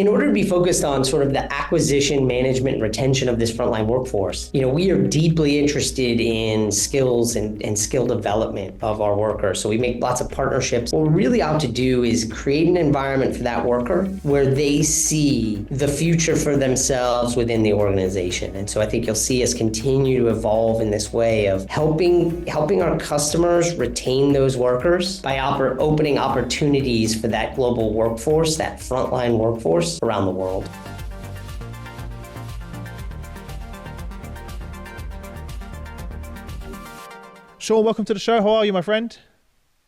in order to be focused on sort of the acquisition, management, and retention of this frontline workforce, we are deeply interested in skills and skill development of our workers. So we make lots of partnerships. What we're really out to do is create an environment for that worker where they see the future for themselves within the organization. And so I think you'll see us continue to evolve in this way of helping our customers retain those workers by opening opportunities for that global workforce, that frontline workforce around the world. Sean, welcome to the show. How are you, my friend?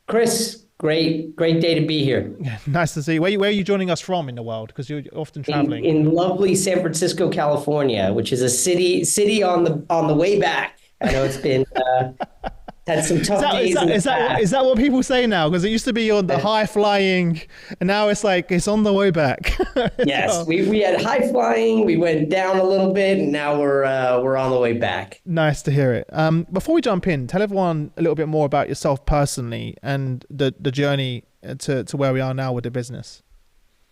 Chris, great day to be here. Nice to see you. Where are you joining us from in the world? Because you're often traveling. In lovely San Francisco, California, which is a city on the way back. I know it's been had some tough days. Is that what people say now? Because it used to be on the high flying, and now it's like it's on the way back. Yes, so, we had high flying, we went down a little bit, and now we're on the way back. Nice to hear it. Before we jump in, tell everyone a little bit more about yourself personally and the journey to where we are now with the business.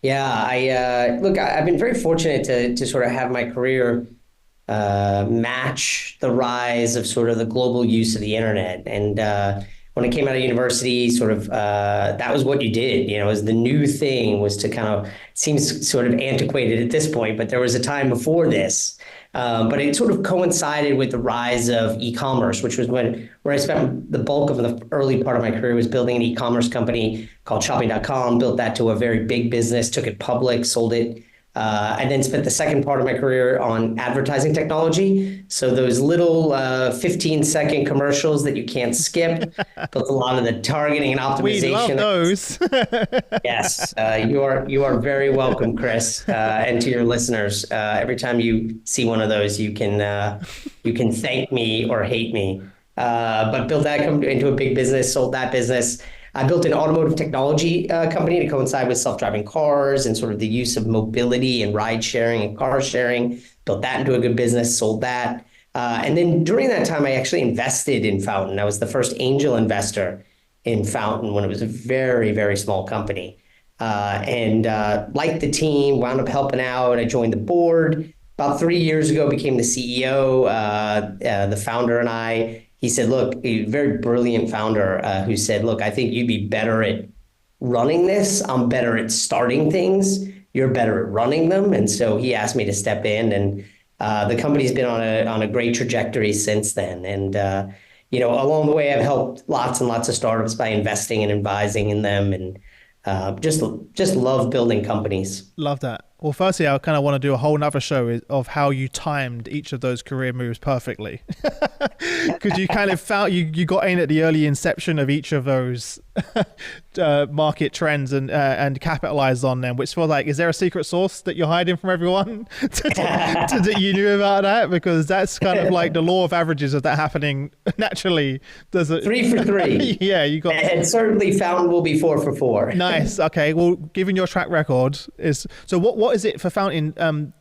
Yeah, I've been very fortunate to sort of have my career match the rise of sort of the global use of the internet. And when I came out of university, sort of that was what you did, as the new thing was to kind of, seems sort of antiquated at this point, but there was a time before this. But it sort of coincided with the rise of e-commerce, which was where I spent the bulk of the early part of my career was building an e-commerce company called shopping.com, built that to a very big business, took it public, sold it. I then spent the second part of my career on advertising technology. So those little 15-second commercials that you can't skip, built a lot of the targeting and optimization. We love those. Yes, you are very welcome, Chris, and to your listeners. Every time you see one of those, you can thank me or hate me. But built that into a big business, sold that business. I built an automotive technology company to coincide with self-driving cars and sort of the use of mobility and ride sharing and car sharing. Built that into a good business, sold that. And then during that time, I actually invested in Fountain. I was the first angel investor in Fountain when it was a very, very small company. And liked the team, wound up helping out. I joined the board. About 3 years ago, became the CEO. The founder and I, he said, look, a very brilliant founder who said, look, I think you'd be better at running this. I'm better at starting things. You're better at running them. And so he asked me to step in, and the company's been on a great trajectory since then. And, along the way, I've helped lots and lots of startups by investing and advising in them, and just love building companies. Love that. Well, firstly, I kind of want to do a whole nother show of how you timed each of those career moves perfectly. Because you kind of found you got in at the early inception of each of those market trends and capitalized on them, which was like, is there a secret sauce that you're hiding from everyone that you knew about that? Because that's kind of like the law of averages of that happening naturally. There's 3 for 3. Yeah, you got. And certainly Fountain will be 4 for 4. Nice. Okay. Well, given your track record, what is it for Fountain?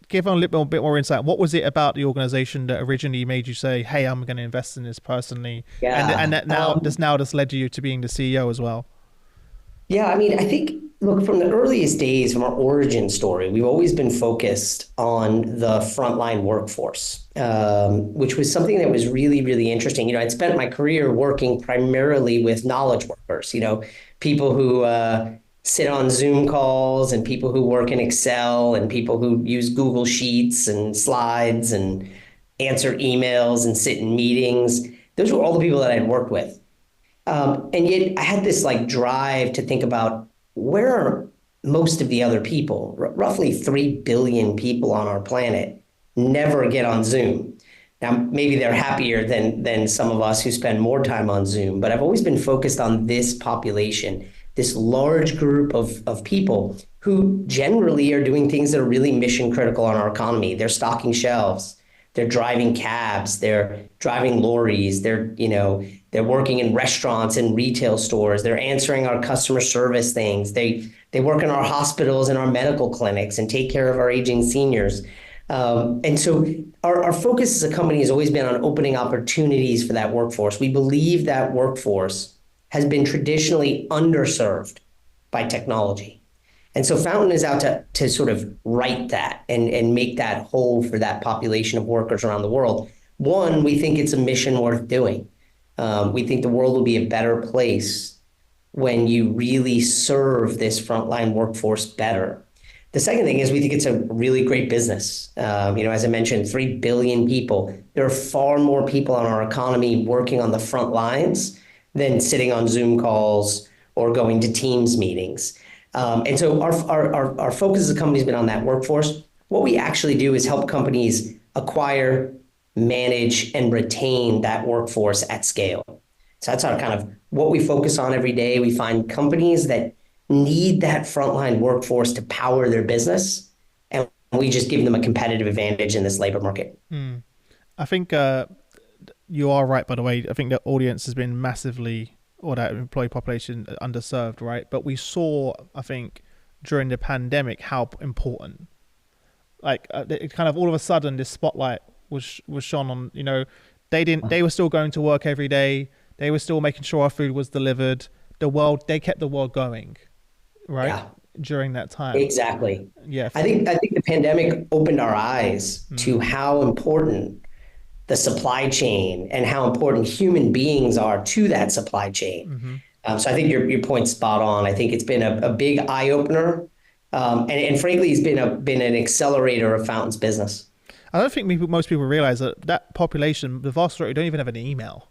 Give on a little bit more insight. What was it about the organization that originally made you say, "Hey, I'm going to invest in this personally"? Yeah. And that now this led you to being the CEO as well. Yeah, I mean, I think, look, from the earliest days, from our origin story, we've always been focused on the frontline workforce, which was something that was really, really interesting. I'd spent my career working primarily with knowledge workers, people who sit on Zoom calls, and people who work in Excel, and people who use Google Sheets and slides and answer emails and sit in meetings. Those were all the people that I'd worked with. And yet I had this drive to think about, where are most of the other people? Roughly 3 billion people on our planet never get on Zoom. Now, maybe they're happier than some of us who spend more time on Zoom, but I've always been focused on this population, this large group of people who generally are doing things that are really mission critical on our economy. They're stocking shelves, they're driving cabs, they're driving lorries, they're working in restaurants and retail stores, they're answering our customer service things, they work in our hospitals and our medical clinics and take care of our aging seniors. And so our focus as a company has always been on opening opportunities for that workforce. We believe that workforce has been traditionally underserved by technology. And so Fountain is out to sort of right that and make that whole for that population of workers around the world. One, we think it's a mission worth doing. We think the world will be a better place when you really serve this frontline workforce better. The second thing is we think it's a really great business. As I mentioned, 3 billion people. There are far more people on our economy working on the front lines than sitting on Zoom calls or going to Teams meetings. And so our focus as a company has been on that workforce. What we actually do is help companies acquire, manage, and retain that workforce at scale. So that's our kind of what we focus on every day. We find companies that need that frontline workforce to power their business, and we just give them a competitive advantage in this labor market. I think you are right, by the way. I think the audience has been massively, or that employee population, underserved, right? But we saw, I think, during the pandemic how important, like it kind of all of a sudden this spotlight was shone on, they were still going to work every day. They were still making sure our food was delivered. They kept the world going, right? Yeah. During that time. Exactly. Yeah. I think the pandemic opened our eyes to how important the supply chain and how important human beings are to that supply chain. So I think your point's spot on. I think it's been a big eye opener, and frankly, it's been an accelerator of Fountain's business. I don't think most people realize that population, the vast majority, don't even have an email.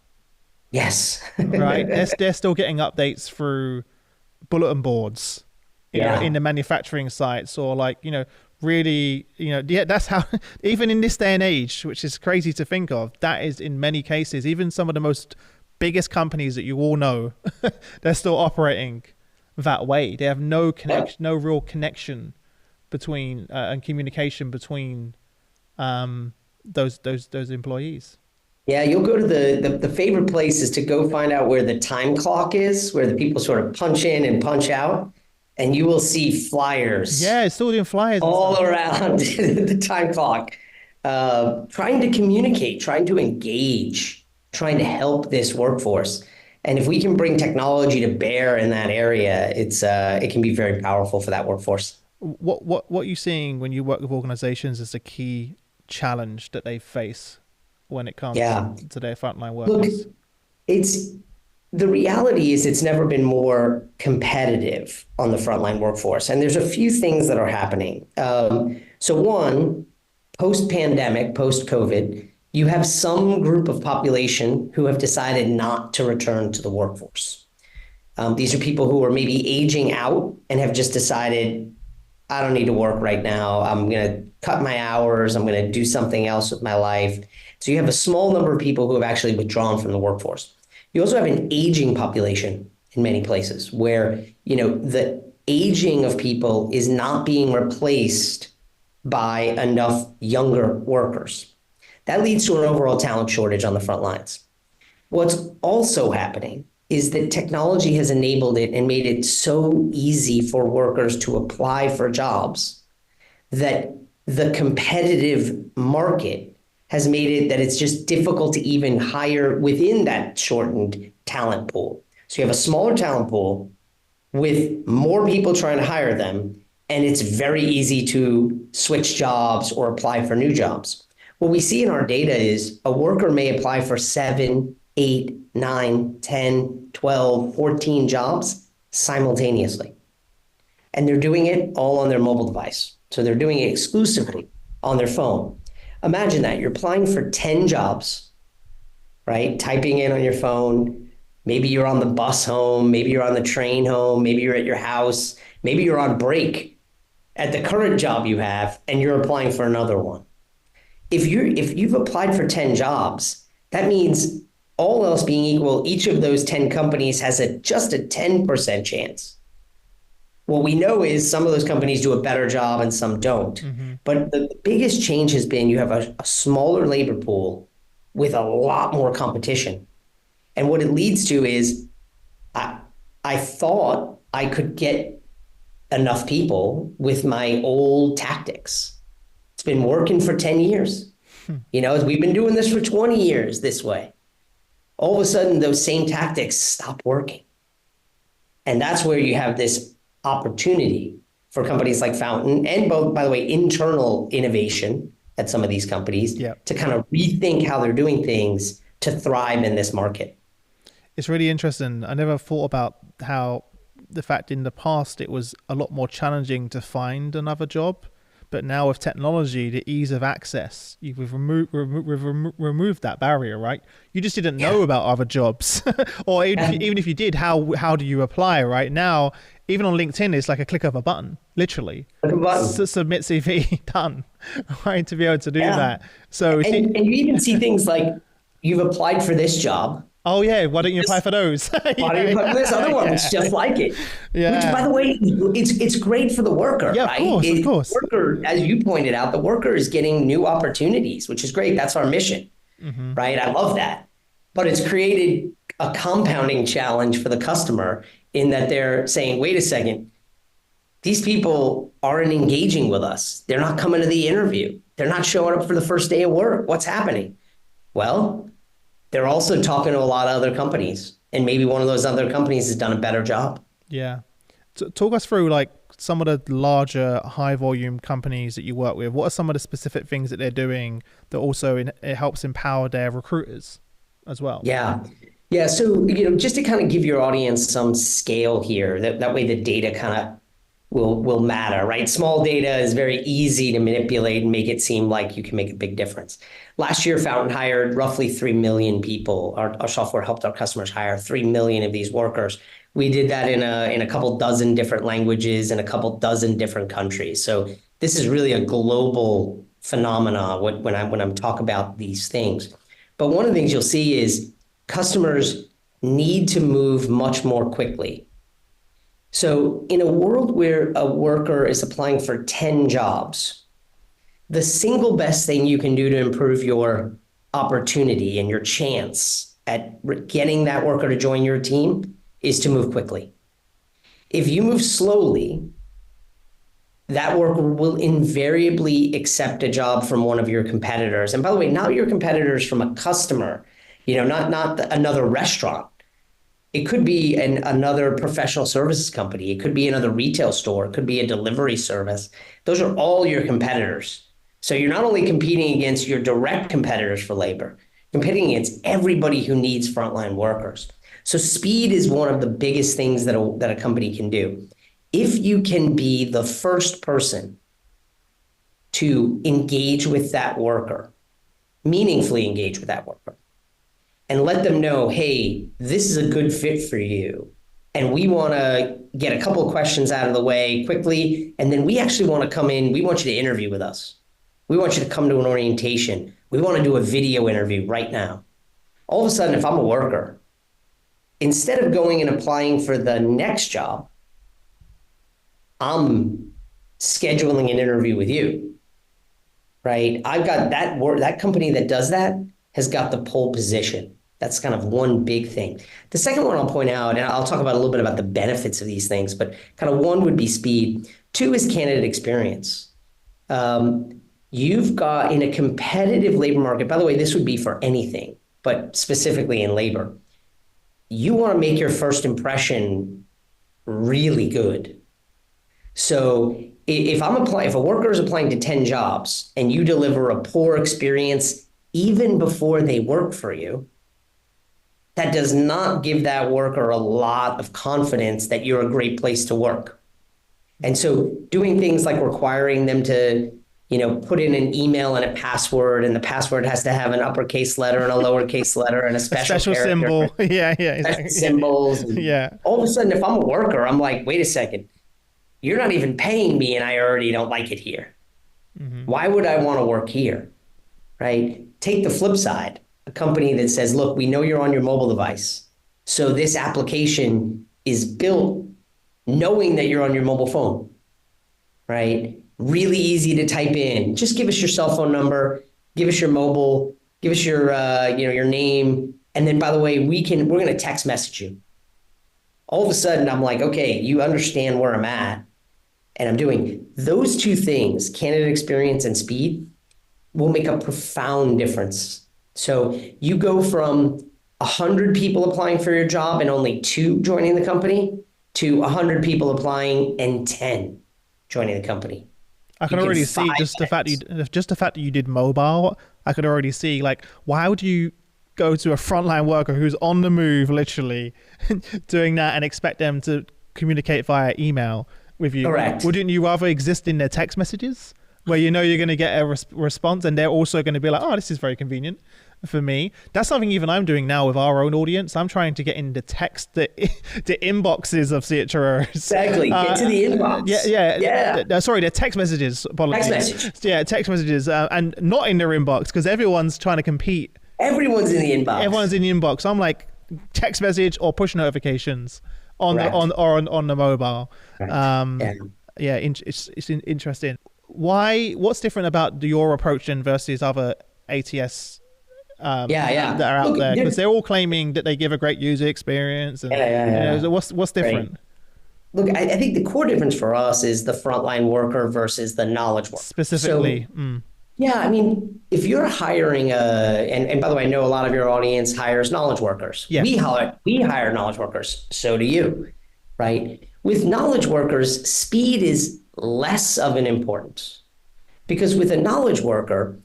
Yes. Right. They're still getting updates through bulletin boards, in the manufacturing sites, or really, that's how, even in this day and age, which is crazy to think of, that is in many cases, even some of the most biggest companies that you all know, they're still operating that way. They have no connection, no real connection between and communication between those employees. Yeah, you'll go to the favorite place is to go find out where the time clock is, where the people sort of punch in and punch out, and you will see flyers. Yeah, it's still doing flyers all around the time clock, trying to communicate, trying to engage, trying to help this workforce. And if we can bring technology to bear in that area, it can be very powerful for that workforce. What are you seeing when you work with organizations as a key challenge that they face when it comes to their frontline workers? Look, the reality is it's never been more competitive on the frontline workforce. And there's a few things that are happening. So one, post-pandemic, post-COVID, you have some group of population who have decided not to return to the workforce. These are people who are maybe aging out and have just decided, I don't need to work right now. I'm going to cut my hours. I'm going to do something else with my life. So you have a small number of people who have actually withdrawn from the workforce. You also have an aging population in many places where, the aging of people is not being replaced by enough younger workers. That leads to an overall talent shortage on the front lines. What's also happening is that technology has enabled it and made it so easy for workers to apply for jobs that the competitive market has made it that it's just difficult to even hire within that shortened talent pool. So you have a smaller talent pool with more people trying to hire them, and it's very easy to switch jobs or apply for new jobs. What we see in our data is a worker may apply for 7, 8, 9, 10, 12, 14 jobs simultaneously. And they're doing it all on their mobile device. So they're doing it exclusively on their phone. Imagine that you're applying for 10 jobs, right? Typing in on your phone. Maybe you're on the bus home. Maybe you're on the train home. Maybe you're at your house. Maybe you're on break at the current job you have, and you're applying for another one. If you've applied for 10 jobs, that means all else being equal, each of those 10 companies has just a 10% chance. What we know is some of those companies do a better job and some don't. But the biggest change has been you have a smaller labor pool with a lot more competition. And what it leads to is I thought I could get enough people with my old tactics. It's been working for 10 years. We've been doing this for 20 years this way. All of a sudden, those same tactics stop working. And that's where you have this opportunity for companies like Fountain and both, by the way, internal innovation at some of these companies Yeah. to kind of rethink how they're doing things to thrive in this market. It's really interesting. I never thought about how the fact in the past it was a lot more challenging to find another job. But now with technology, the ease of access, we've removed that barrier, right? You just didn't know about other jobs. Or even if you did, how do you apply, right? Now, even on LinkedIn, it's like a click of a button, literally. Submit CV, done, right? To be able to do that. So, and you even see things like you've applied for this job. Oh yeah, why don't you apply for those? Why don't you apply for this other one that's just like it? Yeah. Which, by the way, it's great for the worker, yeah, right? Of course. The worker, as you pointed out, the worker is getting new opportunities, which is great. That's our mission, right? I love that. But it's created a compounding challenge for the customer in that they're saying, wait a second, these people aren't engaging with us. They're not coming to the interview. They're not showing up for the first day of work. What's happening? Well, they're also talking to a lot of other companies, and maybe one of those other companies has done a better job. Yeah. Talk us through like some of the larger high volume companies that you work with. What are some of the specific things that they're doing that also it helps empower their recruiters as well? Yeah. Yeah. So, just to kind of give your audience some scale here, that way the data kind of will matter, right? Small data is very easy to manipulate and make it seem like you can make a big difference. Last year, Fountain hired roughly 3 million people. Our software helped our customers hire 3 million of these workers. We did that in a couple dozen different languages in a couple dozen different countries. So this is really a global phenomena when I'm talking about these things. But one of the things you'll see is customers need to move much more quickly. So in a world where a worker is applying for 10 jobs, the single best thing you can do to improve your opportunity and your chance at getting that worker to join your team is to move quickly. If you move slowly, that worker will invariably accept a job from one of your competitors. And by the way, not your competitors from a customer, not another restaurant. It could be another professional services company. It could be another retail store. It could be a delivery service. Those are all your competitors. So you're not only competing against your direct competitors for labor, you're competing against everybody who needs frontline workers. So speed is one of the biggest things that a company can do. If you can be the first person to engage with that worker, meaningfully engage with that worker, and let them know, hey, this is a good fit for you. And we want to get a couple of questions out of the way quickly. And then we actually want to come in. We want you to interview with us. We want you to come to an orientation. We want to do a video interview right now. All of a sudden, if I'm a worker, instead of going and applying for the next job, I'm scheduling an interview with you, right? I've got that company that does that has got the pole position. That's kind of one big thing. The second one I'll point out, and I'll talk about a little bit about the benefits of these things, but kind of one would be speed. Two is candidate experience. You've got in a competitive labor market, by the way, this would be for anything, but specifically in labor, you want to make your first impression really good. So if a worker is applying to 10 jobs and you deliver a poor experience even before they work for you, that does not give that worker a lot of confidence that you're a great place to work. And so doing things like requiring them to, put in an email and a password, and the password has to have an uppercase letter and a lowercase letter and a special symbol. Yeah, exactly. Symbols. Yeah. All of a sudden, if I'm a worker, I'm like, wait a second, you're not even paying me and I already don't like it here. Mm-hmm. Why would I want to work here, right? Take the flip side. A company that says, look, we know you're on your mobile device. So this application is built knowing that you're on your mobile phone, right? Really easy to type in. Just give us your cell phone number, give us your mobile, give us your, your name. And then, by the way, we're going to text message you. All of a sudden, I'm like, okay, you understand where I'm at. And I'm doing those two things, candidate experience and speed, will make a profound difference. So you go from 100 people applying for your job and only 2 joining the company to 100 people applying and 10. joining the company. I You can can already see 5x. just the fact that you did mobile. I could already see, like, why would you go to a frontline worker who's on the move, literally doing that, and expect them to communicate via email with you? Correct. Wouldn't you rather exist in their text messages, where you know you're going to get a response, and they're also going to be like, "Oh, this is very convenient for me." That's something even I'm doing now with our own audience. I'm trying to get in the text, the inboxes of CHROs. Exactly. Get to the inbox. Yeah. Sorry, they're text messages. Apologies. Text message. Yeah, text messages, and not in their inbox, because everyone's trying to compete. Everyone's in the inbox. Everyone's in the inbox. I'm like, text message or push notifications on Correct. on the mobile. Right. It's interesting. What's different about your approach then versus other ATS that are out there? Because they're all claiming that they give a great user experience. And, You know, what's different? Right. Look, I think the core difference for us is the frontline worker versus the knowledge worker. Specifically. So, yeah, I mean, if you're hiring and by the way, I know a lot of your audience hires knowledge workers. Yes. We hire knowledge workers. So do you, right? With knowledge workers, speed is less of an importance, because with a knowledge worker,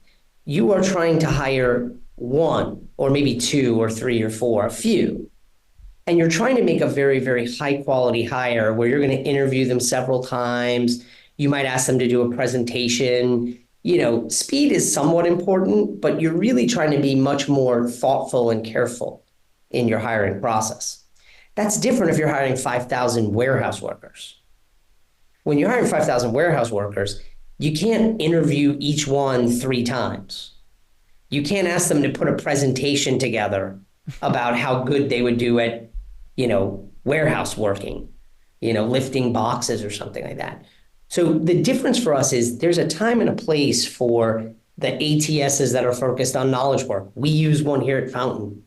you are trying to hire one or maybe two or three or four, a few. And you're trying to make a very, very high quality hire where you're going to interview them several times. You might ask them to do a presentation. You know, speed is somewhat important, but you're really trying to be much more thoughtful and careful in your hiring process. That's different if you're hiring 5,000 warehouse workers. When you're hiring 5,000 warehouse workers, you can't interview each one 3 times. You can't ask them to put a presentation together about how good they would do at, warehouse working, lifting boxes or something like that. So the difference for us is there's a time and a place for the ATSs that are focused on knowledge work. We use one here at Fountain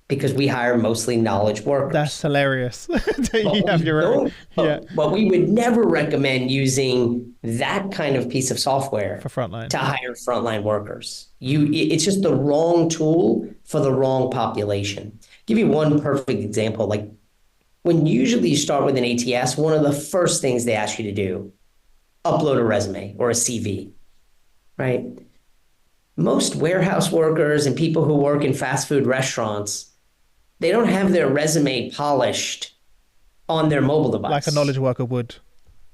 because we hire mostly knowledge workers. That's hilarious. You have your own. But we would never recommend using that kind of piece of software for frontline to hire frontline workers. It's just the wrong tool for the wrong population. I'll give you one perfect example. Like when usually you start with an ATS, one of the first things they ask you to do, upload a resume or a CV, right? Most warehouse workers and people who work in fast food restaurants, they don't have their resume polished on their mobile device. Like a knowledge worker would.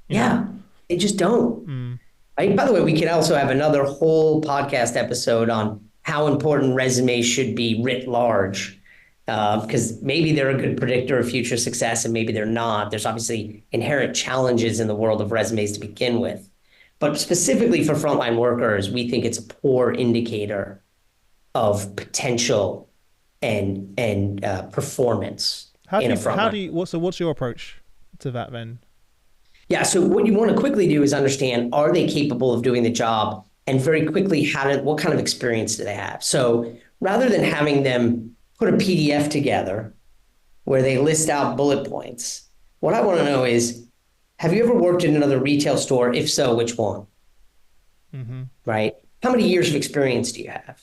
Yeah, they just don't. Right? By the way, we could also have another whole podcast episode on how important resumes should be writ large, because maybe they're a good predictor of future success and maybe they're not. There's obviously inherent challenges in the world of resumes to begin with. But specifically for frontline workers, we think it's a poor indicator of potential and performance in a frontline. So what's your approach to that then? Yeah, so what you want to quickly do is understand, are they capable of doing the job? And very quickly, what kind of experience do they have? So rather than having them put a PDF together where they list out bullet points, what I want to know is, have you ever worked in another retail store? If so, which one? Right? How many years of experience do you have?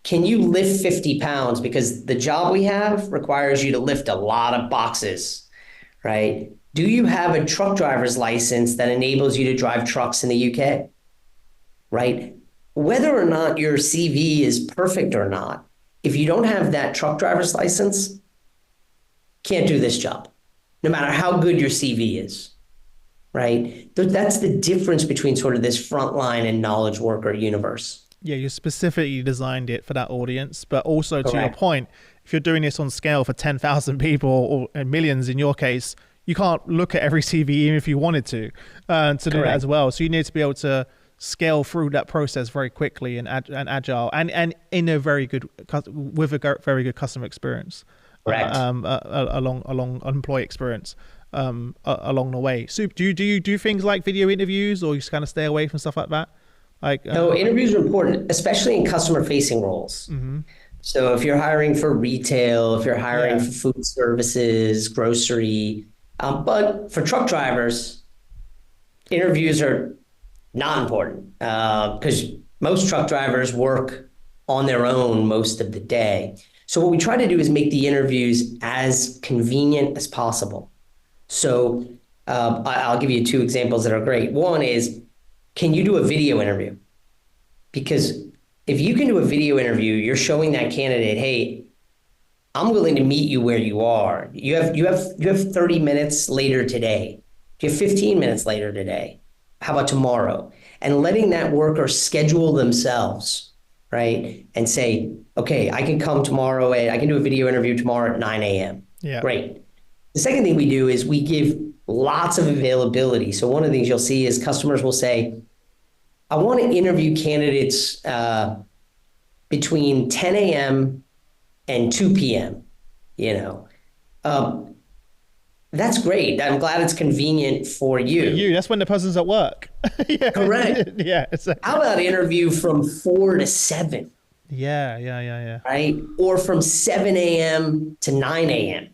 Can you lift 50 pounds? Because the job we have requires you to lift a lot of boxes, right? Do you have a truck driver's license that enables you to drive trucks in the UK, right? Whether or not your CV is perfect or not, if you don't have that truck driver's license, can't do this job, no matter how good your CV is, right? That's the difference between sort of this frontline and knowledge worker universe. Yeah, you specifically designed it for that audience, but also to your point, if you're doing this on scale for 10,000 people or millions in your case, you can't look at every CV even if you wanted to do that as well. So you need to be able to scale through that process very quickly and agile and in a very good customer experience, along employee experience along the way. So do you do things like video interviews, or you just kind of stay away from stuff like that? No, interviews are important, especially in customer-facing roles. So if you're hiring for retail, if you're hiring for food services, grocery, but for truck drivers, interviews are not important because most truck drivers work on their own most of the day. So what we try to do is make the interviews as convenient as possible. So I'll give you two examples that are great. One is, can you do a video interview? Because if you can do a video interview, you're showing that candidate, hey, I'm willing to meet you where you are. You have 30 minutes later today. You have 15 minutes later today. How about tomorrow? And letting that worker schedule themselves, right? And say, okay, I can come tomorrow and I can do a video interview tomorrow at 9 a.m. Yeah. Great. The second thing we do is we give lots of availability. So one of the things you'll see is customers will say, I want to interview candidates between 10 a.m. and 2 p.m. You know, that's great. I'm glad it's convenient for you. That's when the person's at work. Yeah. Correct. Yeah. Exactly. How about interview from 4 to 7, Yeah. right? Or from 7 a.m. to 9 a.m.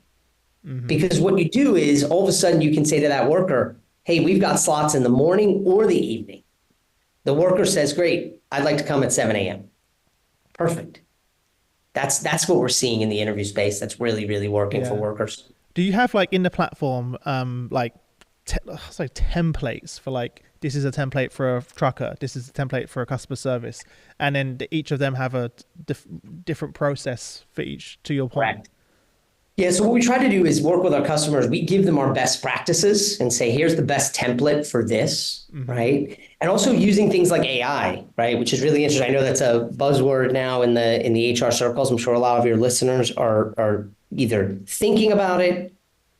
Because what you do is all of a sudden you can say to that worker, hey, we've got slots in the morning or the evening. The worker says, great, I'd like to come at 7 a.m. Perfect. That's what we're seeing in the interview space. That's really, really working for workers. Do you have like in the platform, templates for like, this is a template for a trucker, this is a template for a customer service, and then each of them have a different process for each, to your point? Correct. Yeah, so what we try to do is work with our customers. We give them our best practices and say, here's the best template for this, right? And also using things like AI, right? Which is really interesting. I know that's a buzzword now in the HR circles. I'm sure a lot of your listeners are either thinking about it,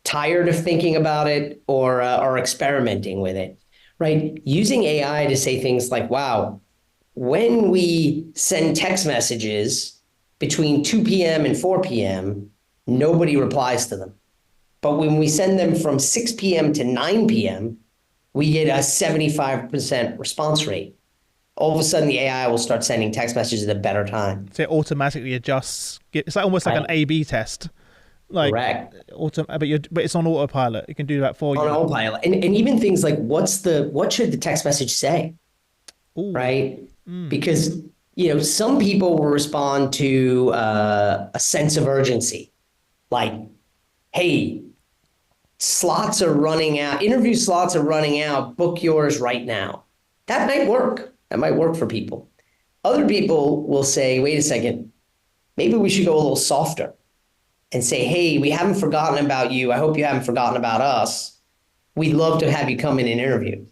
tired of thinking about it, or are experimenting with it, right? Using AI to say things like, wow, when we send text messages between 2 p.m. and 4 p.m., nobody replies to them. But when we send them from 6 p.m. to 9 p.m., we get a 75% response rate. All of a sudden, the AI will start sending text messages at a better time. So it automatically adjusts. It's like almost like an A/B test. Like, correct. But it's on autopilot. It can do that for you. On autopilot. And even things like what should the text message say? Ooh. Right? Because, some people will respond to a sense of urgency. Like, hey, slots are running out, interview slots are running out, book yours right now. That might work. That might work for people. Other people will say, wait a second, maybe we should go a little softer and say, hey, we haven't forgotten about you. I hope you haven't forgotten about us. We'd love to have you come in and interview.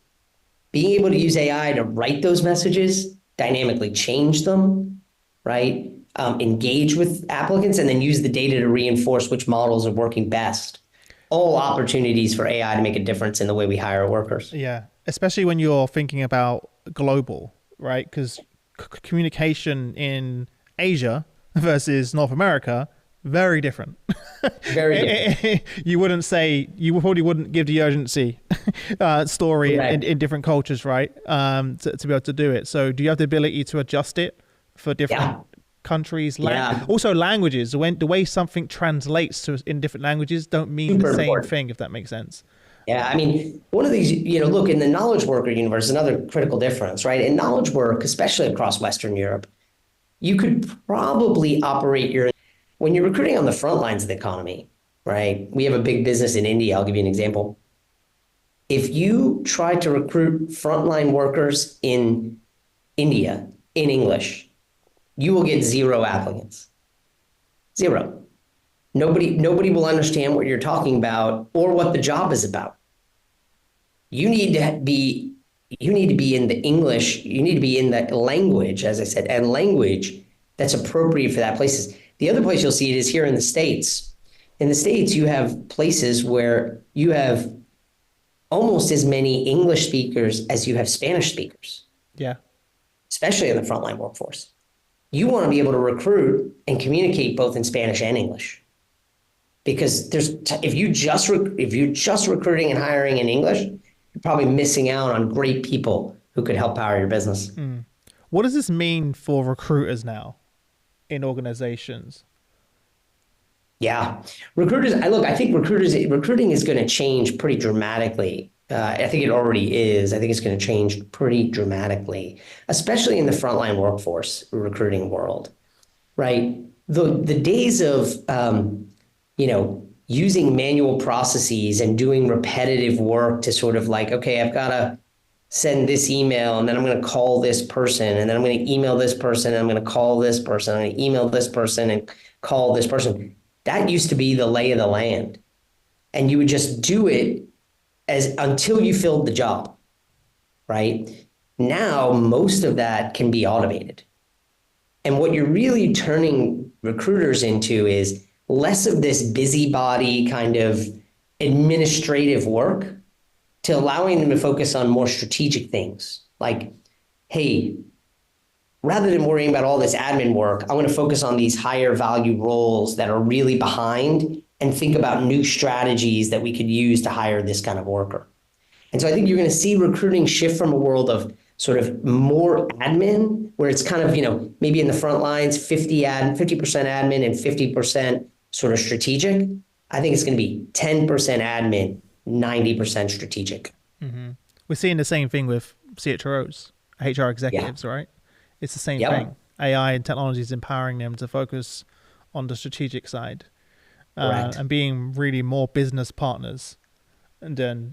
Being able to use AI to write those messages, dynamically change them, right? Engage with applicants, and then use the data to reinforce which models are working best. All opportunities for AI to make a difference in the way we hire workers. Yeah, especially when you're thinking about global, right? Because communication in Asia versus North America, very different. Very different. You probably wouldn't give the urgency story in different cultures, right? To be able to do it. So do you have the ability to adjust it for different countries? Also languages, the way something translates to in different languages don't mean the same thing, if that makes sense. Yeah, I mean, one of these, look, in the knowledge worker universe, another critical difference, right? In knowledge work, especially across Western Europe, you could probably operate when you're recruiting on the front lines of the economy, right? We have a big business in India. I'll give you an example. If you try to recruit frontline workers in India in English, you will get 0 applicants. 0. Nobody will understand what you're talking about or what the job is about. You need to be in the English, you need to be in the language, as I said, and language that's appropriate for that places. The other place you'll see it is here in the States. In the States, you have places where you have almost as many English speakers as you have Spanish speakers. Yeah. Especially in the frontline workforce. You want to be able to recruit and communicate both in Spanish and English, because if you're just recruiting and hiring in English, you're probably missing out on great people who could help power your business. What does this mean for recruiters now in organizations? Yeah, I think recruiting is going to change pretty dramatically. I think it already is. I think it's going to change pretty dramatically, especially in the frontline workforce recruiting world, right? The days of, using manual processes and doing repetitive work to sort of like, okay, I've got to send this email, and then I'm going to call this person, and then I'm going to email this person, and I'm going to call this person, I'm going to email this person and call this person. That used to be the lay of the land. And you would just do it until you filled the job, right? Now, most of that can be automated. And what you're really turning recruiters into is less of this busybody kind of administrative work to allowing them to focus on more strategic things. Like, hey, rather than worrying about all this admin work, I want to focus on these higher value roles that are really behind and think about new strategies that we could use to hire this kind of worker. And so I think you're going to see recruiting shift from a world of sort of more admin, where it's kind of, maybe in the front lines, 50% admin and 50% sort of strategic. I think it's going to be 10% admin, 90% strategic. Mm-hmm. We're seeing the same thing with CHROs, HR executives, right? It's the same thing. AI and technology is empowering them to focus on the strategic side and being really more business partners than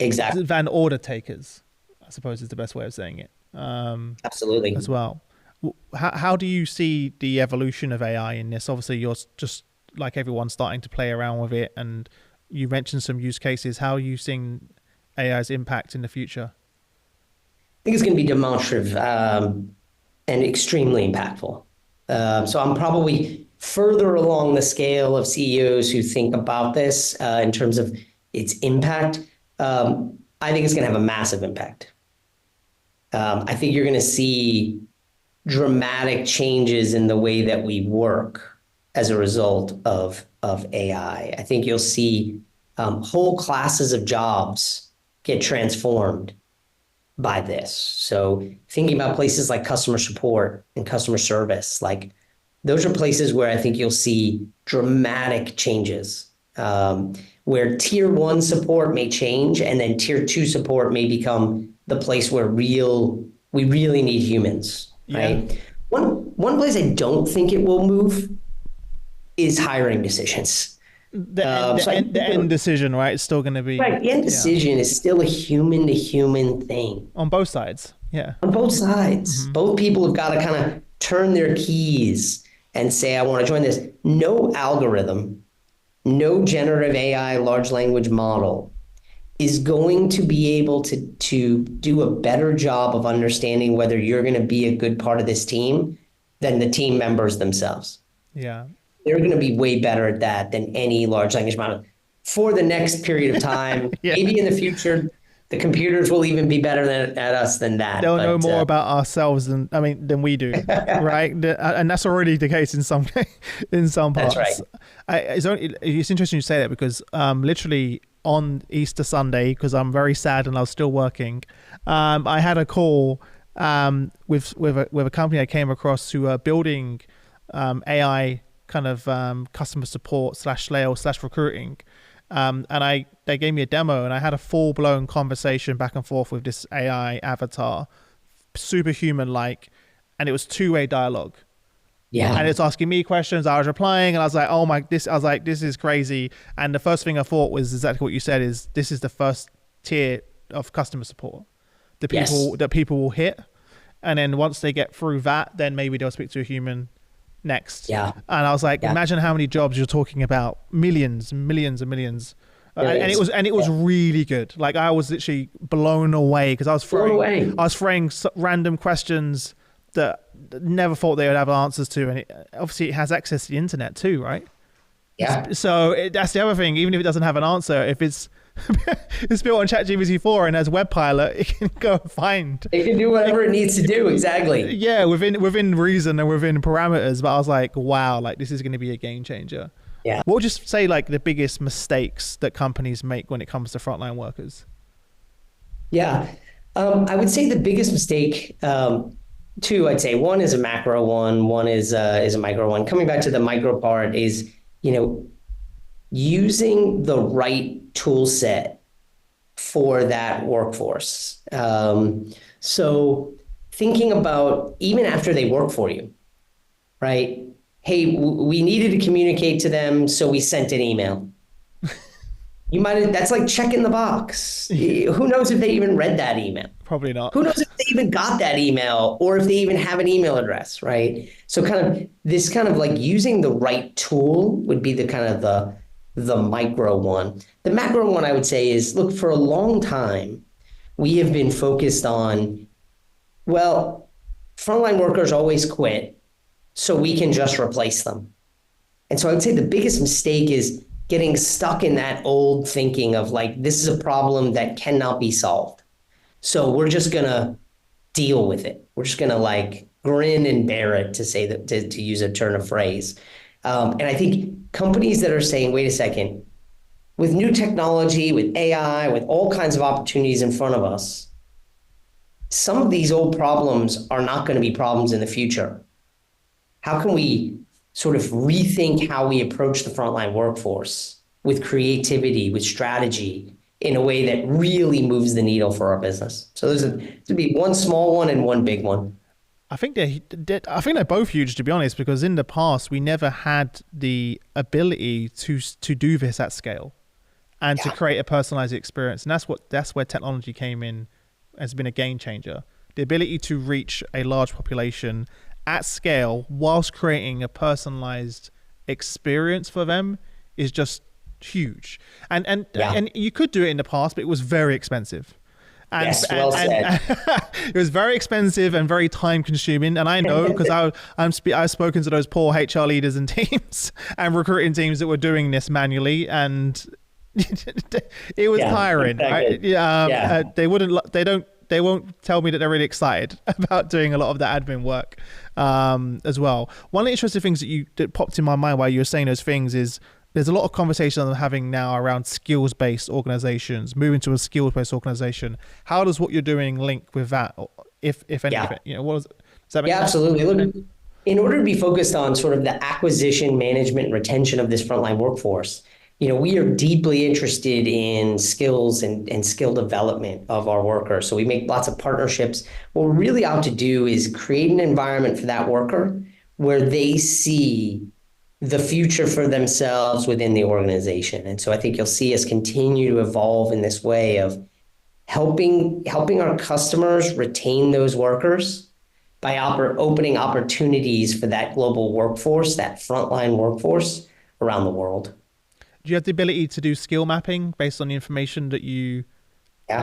order takers, I suppose is the best way of saying it. Absolutely. As well. How do you see the evolution of AI in this? Obviously, you're just like everyone starting to play around with it, and you mentioned some use cases. How are you seeing AI's impact in the future? I think it's going to be demonstrative and extremely impactful. So I'm probably further along the scale of CEOs who think about this in terms of its impact. I think it's going to have a massive impact. I think you're going to see dramatic changes in the way that we work as a result of AI. I think you'll see whole classes of jobs get transformed by this. So thinking about places like customer support and customer service, like those are places where I think you'll see dramatic changes, where tier 1 support may change, and then tier 2 support may become the place where we really need humans, right? One place I don't think it will move is hiring decisions. The end decision, right? It's still going to be right. The end decision is still a human to human thing on both sides. Yeah, on both sides. Mm-hmm. Both people have got to kind of turn their keys and say, "I want to join this." No algorithm, no generative AI large language model is going to be able to do a better job of understanding whether you're going to be a good part of this team than the team members themselves. Yeah. They're going to be way better at that than any large language model for the next period of time. Maybe in the future, the computers will even be better at us than that. They'll know more about ourselves than we do, right? And that's already the case in some parts. That's right. It's interesting you say that because literally on Easter Sunday, because I'm very sad and I was still working, I had a call with a company I came across who are building AI kind of customer support /sales/ recruiting. And they gave me a demo, and I had a full-blown conversation back and forth with this AI avatar, superhuman-like, and it was two-way dialogue. Yeah. And it's asking me questions, I was replying, and I was like, this is crazy. And the first thing I thought was exactly what you said, is this is the first tier of customer support. That people will hit. And then once they get through that, then maybe they'll speak to a human next. Yeah. And I was like, imagine how many jobs you're talking about. Millions and millions. And it was really good. Like I was literally blown away because I was throwing random questions that never thought they would have answers to. And obviously it has access to the internet too, right? Yeah. So that's the other thing. Even if it doesn't have an answer, if it's built on ChatGPT-4 and has Web Pilot, it can go and find. It can do whatever it needs to do. Exactly. Yeah, within reason and within parameters. But I was like, wow, like this is going to be a game changer. Yeah. What would you say like the biggest mistakes that companies make when it comes to frontline workers? Yeah, I would say the biggest mistake. Two, I'd say one is a macro one is a micro one. Coming back to the micro part is, using the right tool set for that workforce. So thinking about even after they work for you, right? Hey, we needed to communicate to them, so we sent an email. that's like checking the box. Who knows if they even read that email? Probably not. Who knows if they even got that email or if they even have an email address, right? So kind of like using the right tool would be the kind of the micro one. The macro one I would say is, look, for a long time, we have been focused on, well, frontline workers always quit, so we can just replace them. And so I would say the biggest mistake is getting stuck in that old thinking of like, this is a problem that cannot be solved. So we're just gonna deal with it. We're just gonna like grin and bear it, to say that, to use a turn of phrase. And I think companies that are saying, wait a second, with new technology, with AI, with all kinds of opportunities in front of us, some of these old problems are not going to be problems in the future. How can we sort of rethink how we approach the frontline workforce with creativity, with strategy, in a way that really moves the needle for our business? So there'd be one small one and one big one. I think they're both huge, to be honest, because in the past we never had the ability to do this at scale and to create a personalized experience, and that's where technology came in, has been a game changer. The ability to reach a large population at scale whilst creating a personalized experience for them is just huge. And you could do it in the past, but it was very expensive. And, well said. It was very expensive and very time consuming. And I know, because I've spoken to those poor HR leaders and teams and recruiting teams that were doing this manually, and it was tiring. Exactly. Right? They won't tell me that they're really excited about doing a lot of the admin work as well. One of the interesting things that popped in my mind while you were saying those things is, there's a lot of conversation I'm having now around skills-based organizations, moving to a skills-based organization. How does what you're doing link with that, if anything? Does that make sense? Absolutely. Look, in order to be focused on sort of the acquisition, management, and retention of this frontline workforce, we are deeply interested in skills and skill development of our workers. So we make lots of partnerships. What we're really out to do is create an environment for that worker where they see the future for themselves within the organization. And so I think you'll see us continue to evolve in this way of helping our customers retain those workers by opening opportunities for that global workforce, that frontline workforce around the world. Do you have the ability to do skill mapping based on the information that you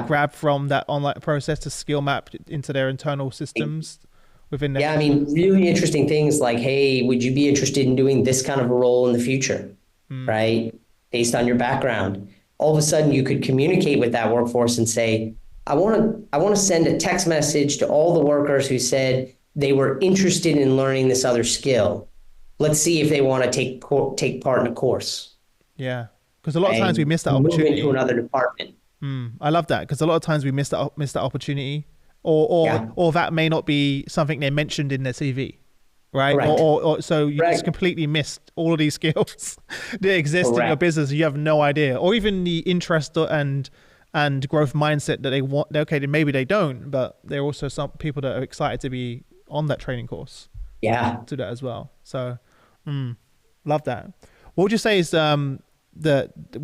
grab from that online process to skill map into their internal systems within their really interesting things like, hey, would you be interested in doing this kind of a role in the future, right? Based on your background. All of a sudden you could communicate with that workforce and say, I want to send a text message to all the workers who said they were interested in learning this other skill. Let's see if they want to take part in a course. Yeah, because a lot of times we miss that opportunity. Move into another department. I love that, because a lot of times we miss that opportunity, or that may not be something they mentioned in their CV, right? Or so you just completely missed all of these skills that exist in your business. You have no idea, or even the interest and growth mindset that they want. Okay, maybe they don't, but there are also some people that are excited to be on that training course. Yeah, do that as well. So, love that. What would you say is when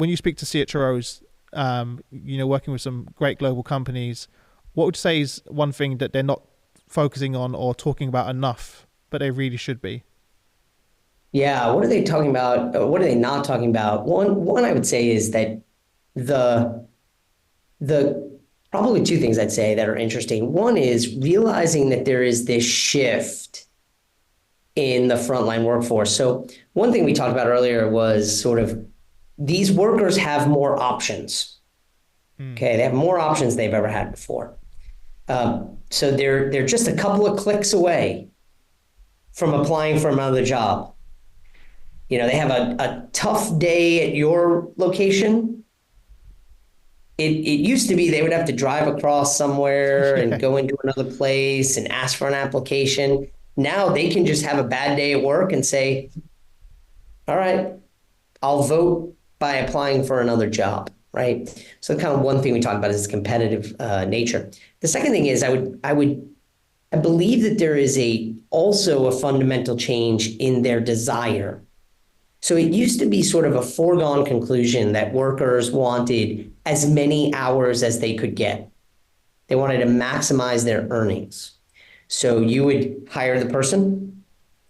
you speak to CHROs, working with some great global companies, what would you say is one thing that they're not focusing on or talking about enough, but they really should be? Yeah, what are they talking about? What are they not talking about? One I would say is that the probably two things I'd say that are interesting. One is realizing that there is this shift in the frontline workforce. So one thing we talked about earlier was sort of these workers have more options. Okay, they have more options they've ever had before. So they're just a couple of clicks away from applying for another job. They have a tough day at your location. It used to be they would have to drive across somewhere and go into another place and ask for an application. Now they can just have a bad day at work and say, all right, I'll vote by applying for another job, right? So kind of one thing we talk about is competitive nature. The second thing is I believe that there is also a fundamental change in their desire So it used to be sort of a foregone conclusion that workers wanted as many hours as they could get. They wanted to maximize their earnings. So you would hire the person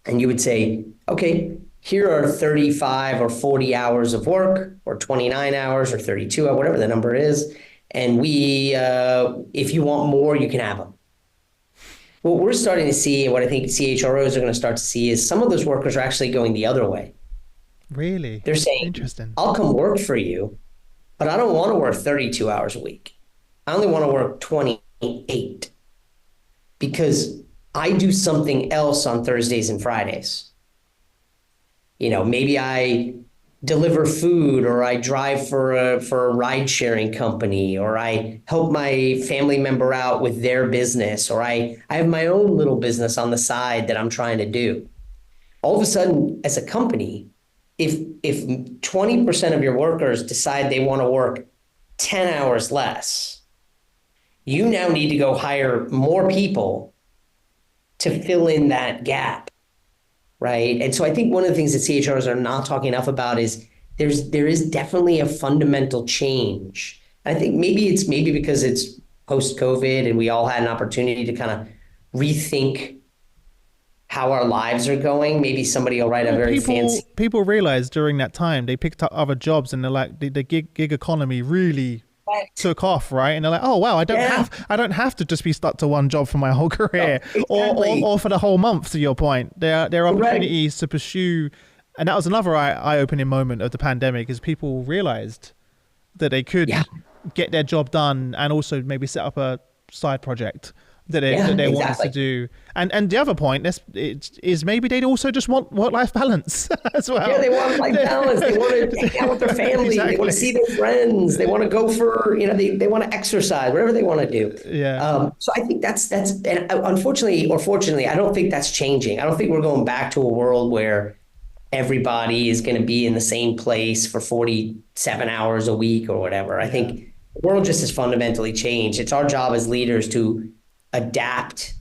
and you would say, okay, here are 35 or 40 hours of work, or 29 hours or 32, or whatever the number is. And if you want more, you can have them. What we're starting to see, and what I think CHROs are going to start to see, is some of those workers are actually going the other way. Really? They're saying, Interesting. I'll come work for you, but I don't want to work 32 hours a week. I only want to work 28 because I do something else on Thursdays and Fridays. Maybe I deliver food, or I drive for a ride sharing company, or I help my family member out with their business, or I have my own little business on the side that I'm trying to do. All of a sudden, as a company, if 20% of your workers decide they want to work 10 hours less, you now need to go hire more people to fill in that gap, right? And so I think one of the things that CHRs are not talking enough about is there is definitely a fundamental change. I think maybe because it's post-COVID and we all had an opportunity to kind of rethink how our lives are going. Maybe somebody will write a very fancy. People realized during that time they picked up other jobs, and they're like the gig economy really took off, right? And they're like, oh wow, I don't have to just be stuck to one job for my whole career, or for the whole month. To your point, there are opportunities to pursue, and that was another eye-opening moment of the pandemic, is people realized that they could get their job done and also maybe set up a side project that they wanted to do. And the other point is maybe they'd also just want work-life balance as well. Yeah, they want life balance. They want to hang out with their family. Exactly. They want to see their friends. They want to go for, they want to exercise, whatever they want to do. Yeah. So I think that's, and unfortunately or fortunately, I don't think that's changing. I don't think we're going back to a world where everybody is going to be in the same place for 47 hours a week or whatever. I think the world just has fundamentally changed. It's our job as leaders to adapt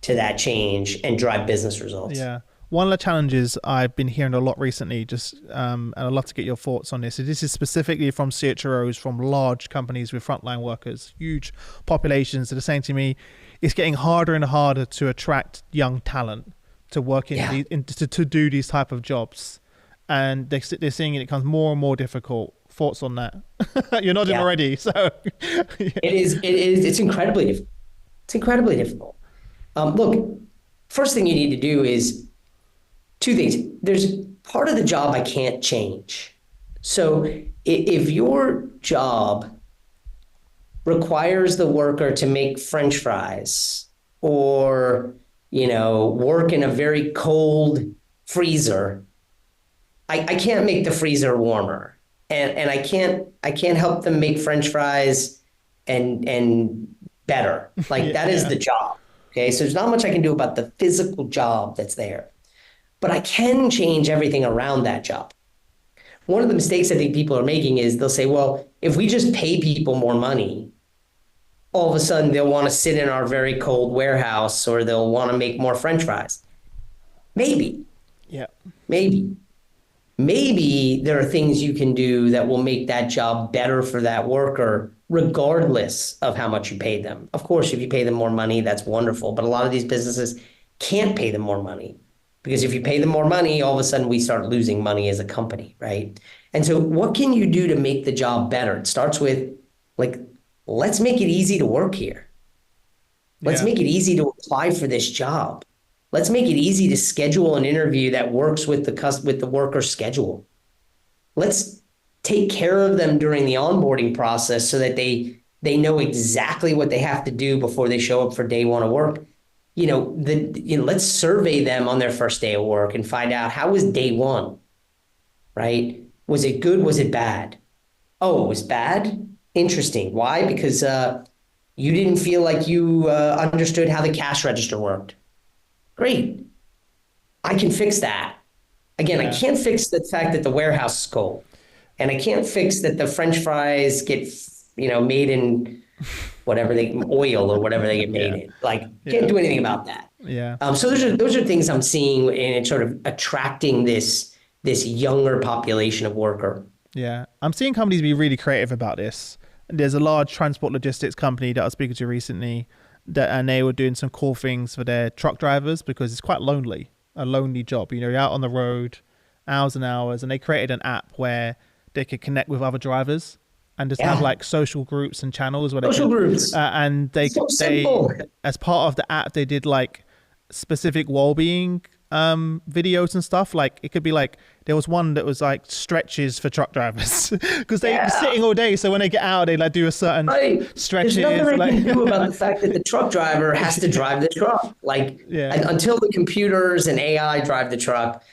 to that change and drive business results. Yeah. One of the challenges I've been hearing a lot recently, and I'd love to get your thoughts on this. This is specifically from CHROs, from large companies with frontline workers, huge populations that are saying to me, it's getting harder and harder to attract young talent to work to do these type of jobs. And they're seeing it becomes more and more difficult. Thoughts on that? You're nodding already. So it's incredibly difficult. It's incredibly difficult. Look, first thing you need to do is two things. There's part of the job I can't change. So if your job requires the worker to make French fries, or, work in a very cold freezer, I can't make the freezer warmer. And I can't help them make French fries and better. That is the job. Okay. So there's not much I can do about the physical job that's there, but I can change everything around that job. One of the mistakes I think people are making is they'll say, well, if we just pay people more money, all of a sudden they'll want to sit in our very cold warehouse, or they'll want to make more French fries. Maybe. Yeah. Maybe there are things you can do that will make that job better for that worker, regardless of how much you pay them. Of course, if you pay them more money, that's wonderful. But a lot of these businesses can't pay them more money, because if you pay them more money, all of a sudden we start losing money as a company, right? And so what can you do to make the job better? It starts with, let's make it easy to work here. Let's make it easy to apply for this job. Let's make it easy to schedule an interview that works with the worker's schedule. Let's take care of them during the onboarding process so that they know exactly what they have to do before they show up for day one of work. Let's survey them on their first day of work and find out, how was day one, right? Was it good? Was it bad? Oh, it was bad? Interesting. Why? Because you didn't feel like you understood how the cash register worked. Great. I can fix that. Again, I can't fix the fact that the warehouse is cold, and I can't fix that the French fries get, made in whatever oil or whatever they get made in. Can't do anything about that. Yeah. So those are things I'm seeing in sort of attracting this this younger population of worker. Yeah. I'm seeing companies be really creative about this. There's a large transport logistics company that I was speaking to recently and they were doing some cool things for their truck drivers because it's quite lonely, a lonely job. You know, you're out on the road hours and hours, and they created an app where they could connect with other drivers and just have like social groups and channels where social groups. And they as part of the app they did like specific well-being videos and stuff. Like it could be like there was one that was like stretches for truck drivers because they're sitting all day, so when they get out they like do a certain stretches. There's nothing like, they can do about the fact that the truck driver has to drive the truck. Like until the computers and AI drive the truck,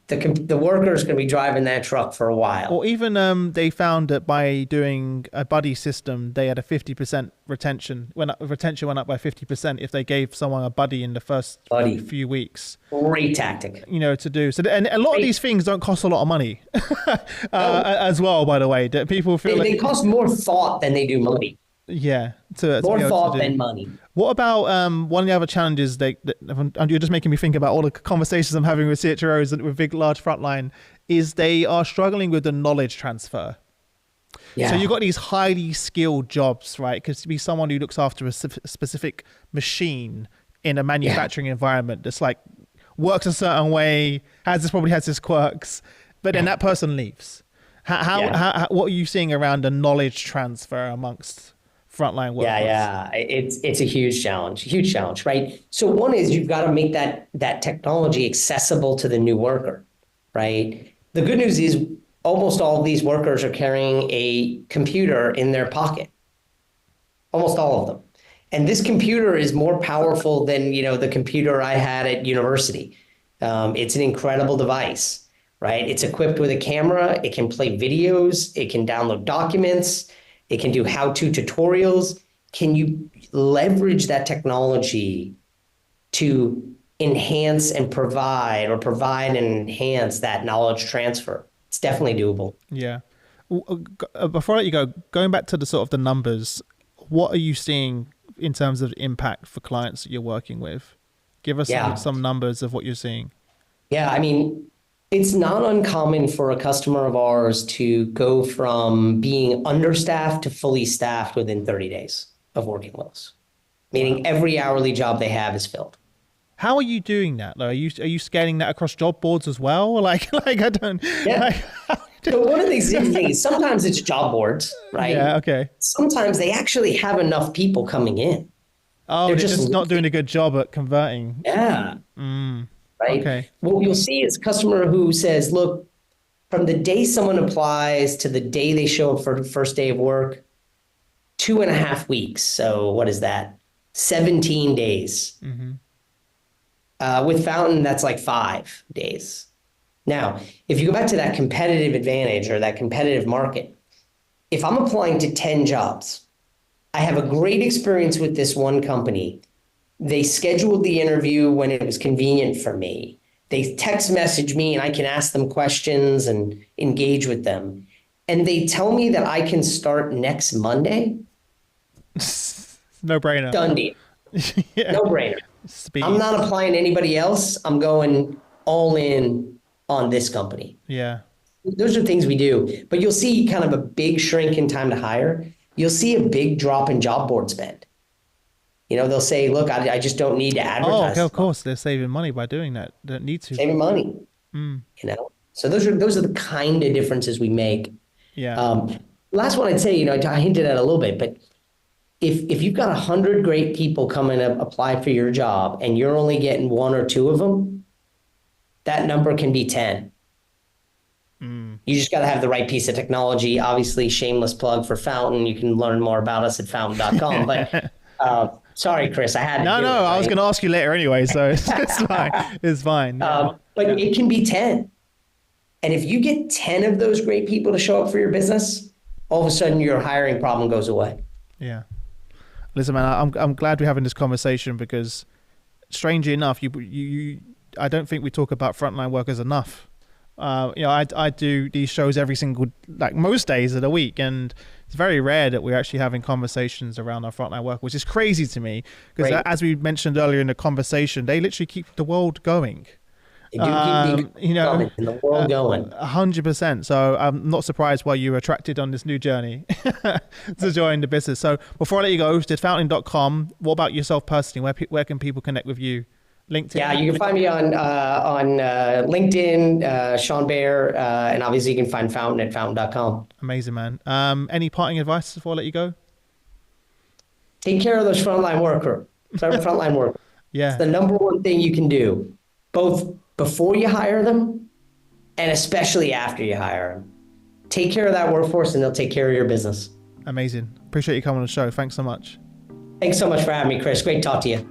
the worker's going to be driving that truck for a while. Or even they found that by doing a buddy system, they had a 50% retention. Retention went up by 50% if they gave someone a buddy in the first few weeks. Great tactic. You know, to do. So, and a lot of these things don't cost a lot of money as well, by the way. That people feel they cost more thought than they do money. Yeah. More thought than money. What about one of the other challenges and you're just making me think about all the conversations I'm having with CHROs and with big, large frontline, is they are struggling with the knowledge transfer. Yeah. So you've got these highly skilled jobs, right? Because to be someone who looks after a specific machine in a manufacturing environment that's like works a certain way, probably has its quirks, but then that person leaves. How what are you seeing around the knowledge transfer amongst frontline workers? Yeah. It's a huge challenge, right? So one is you've got to make that technology accessible to the new worker, right? The good news is almost all of these workers are carrying a computer in their pocket, almost all of them. And this computer is more powerful than, the computer I had at university. It's an incredible device, right? It's equipped with a camera. It can play videos. It can download documents. It can do how-to tutorials. Can you leverage that technology to enhance and provide and enhance that knowledge transfer? It's definitely doable. Yeah. Before I let you go, going back to the sort of the numbers, what are you seeing in terms of impact for clients that you're working with? Give us some numbers of what you're seeing. Yeah, I mean, it's not uncommon for a customer of ours to go from being understaffed to fully staffed within 30 days of working with us, meaning every hourly job they have is filled. How are you doing that though? Are you scaling that across job boards as well? Like I don't. Yeah. So one of the things is sometimes it's job boards, right? Yeah. Okay. Sometimes they actually have enough people coming in. Oh, they're just not doing a good job at converting. Yeah. Right. Okay. What you'll see is a customer who says, look, from the day someone applies to the day they show up for the first day of work, 2.5 weeks. So what is that? 17 days. With Fountain, that's like 5 days. Now, if you go back to that competitive advantage or that competitive market, if I'm applying to 10 jobs, I have a great experience with this one company. They scheduled the interview when it was convenient for me. They text message me and I can ask them questions and engage with them. And they tell me that I can start next Monday. No brainer. Done deal. No brainer. Speed. I'm not applying to anybody else. I'm going all in on this company. Yeah. Those are things we do. But you'll see kind of a big shrink in time to hire. You'll see a big drop in job board spend. They'll say, look, I just don't need to advertise. Oh, of course. They're saving money by doing that. They don't need to. Saving money. So those are the kind of differences we make. Yeah. Last one I'd say, I hinted at a little bit, but if you've got 100 great people coming to apply for your job and you're only getting 1 or 2 of them, that number can be 10. You just got to have the right piece of technology. Obviously, shameless plug for Fountain. You can learn more about us at fountain.com. But sorry, Chris, I had to No, I was going to ask you later anyway, so it's fine. It's fine. But it can be 10. And if you get 10 of those great people to show up for your business, all of a sudden your hiring problem goes away. Yeah. Listen, man, I'm glad we're having this conversation because, strangely enough, I don't think we talk about frontline workers enough. I do these shows every single, like most days of the week, and it's very rare that we're actually having conversations around our frontline work, which is crazy to me because as we mentioned earlier in the conversation, they literally keep the world going. They do keep the You know, economy and the world going. 100%. So I'm not surprised why you were attracted on this new journey to join the business. So before I let you go, did fountain.com. What about yourself personally? Where can people connect with you? LinkedIn? Yeah, you can find me on LinkedIn, Sean Behr, and obviously you can find Fountain at fountain.com. Amazing, man. Any parting advice before I let you go? Take care of those frontline workers. Yeah. It's the number one thing you can do, both before you hire them and especially after you hire them. Take care of that workforce and they'll take care of your business. Amazing. Appreciate you coming on the show. Thanks so much. Thanks so much for having me, Chris. Great to talk to you.